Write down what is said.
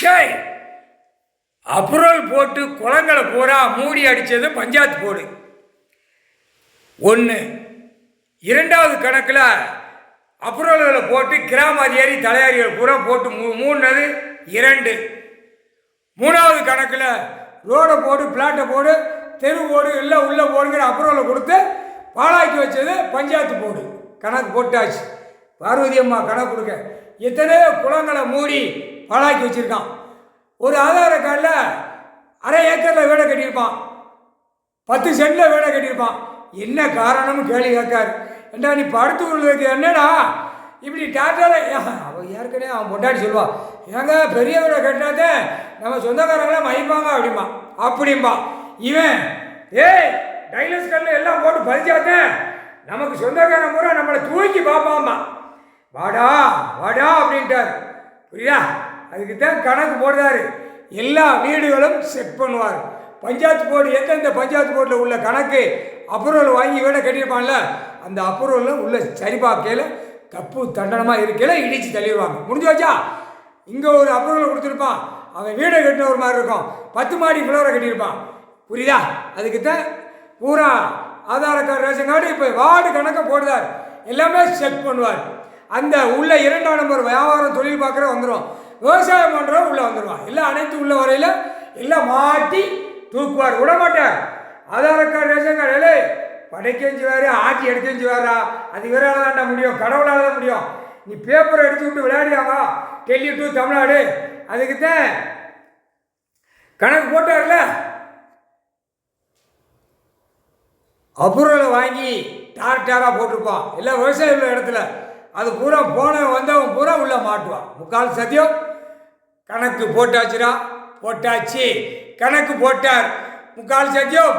சரி, அப்ரூவல் போட்டு குளங்களை பூரா மூடி அடித்தது பஞ்சாயத்து போர்டு ஒன்று. இரண்டாவது கணக்கில் அப்ரூவல்களை போட்டு கிராம அதிகாரி தலையாரிகள் பூரா போட்டு மூணுனது 2. மூணாவது கணக்கில் ரோடை போடு, பிளாட்டை போடு, தெரு போடு, எல்லாம் உள்ளே போடுங்கிற அப்ரூவலை கொடுத்து பாழாக்கி வச்சது பஞ்சாயத்து போர்டு. கணக்கு போட்டாச்சு. பார்வதி அம்மா கணக்கு கொடுக்க எத்தனையோ குளங்களை மூடி பாழாக்கி வச்சுருக்கான். ஒரு ஆதார கார்டில் அரை ஏக்கரில் வீடை கட்டியிருப்பான், 10 சென்டில் வீடை கட்டியிருப்பான். என்ன காரணம்னு கேள்வி கேட்காரு. ஏண்டா நீ படுத்து கொள்வதற்கு என்னடா இப்படி டாட்டாவில் அவன் ஏற்கனவே அவன் பொண்டாடி சொல்லுவான், ஏங்க பெரிய வீடை கட்டினாதே நம்ம சொந்தக்காரங்களாம் மதிப்பாங்க அப்படிம்பா. இவன் டைலர்ஸ் கல்லில் எல்லாம் போட்டு பதிச்சாத்தேன் நமக்கு சொந்தக்காரன் பூரா நம்மளை தூக்கி பார்ப்பாம்மா. வாடா வாடா அப்படின்ட்டார். புரியுதா? அதுக்கு தான் கணக்கு போடுறாரு. எல்லா வீடுகளும் செக் பண்ணுவார் பஞ்சாயத்து போர்டு. எந்தெந்த பஞ்சாயத்து போர்டில் உள்ள கணக்கு அப்ரூவல் வாங்கி வீடை கட்டியிருப்பான்ல, அந்த அப்ரூவலில் உள்ள சரிபார்க்கையில் தப்பு தண்டனமாக இருக்கையில் இடித்து தள்ளிடுவாங்க. முடிஞ்சு வச்சா இங்கே ஒரு அப்ரூவல் கொடுத்துருப்பான், அவன் வீடை கட்டின ஒரு மாதிரி இருக்கும், 10 மாடி ஃப்ளோரை கட்டியிருப்பான். புரியுதா? அதுக்கு தான் பூரா ஆதார கார்டு, ரேஷன் கார்டு இப்போ வார்டு கணக்கை போடுவார். எல்லாமே செக் பண்ணுவார். அந்த உள்ள 2ஆம் நம்பர் வியாபாரம் தொழில் பார்க்குற வந்துடும், விவசாயம் பண்ணுறவங்க உள்ளே வந்துடுவான். எல்லாம் அனைத்து உள்ள வரையில் எல்லாம் மாட்டி தூக்குவார், விட மாட்டார். ஆதார கார்டு, ரேஷன் கார்டு எல்லாம் படைக்கஞ்சு வேறு, ஆட்டி எடுக்கஞ்சு வேறா, அது வேறால் தான்டா முடியும், கடவுளால் தான் முடியும். நீ பேப்பரை எடுத்து விட்டு விளையாடியாவா டெல்லி டு தமிழ்நாடு. அதுக்கு தான் கணக்கு போட்டார்ல. அப்ரூவலை வாங்கி டாராக போட்டிருப்பான் எல்லாம் விவசாயம் உள்ள இடத்துல. அது பூரா போனவன் வந்தவன் பூரா உள்ளே மாட்டுவான். முக்கால் சத்தியம் கணக்கு போட்டாச்சுரா. போட்டாச்சு, கணக்கு போட்டார், முக்கால் சத்தியம்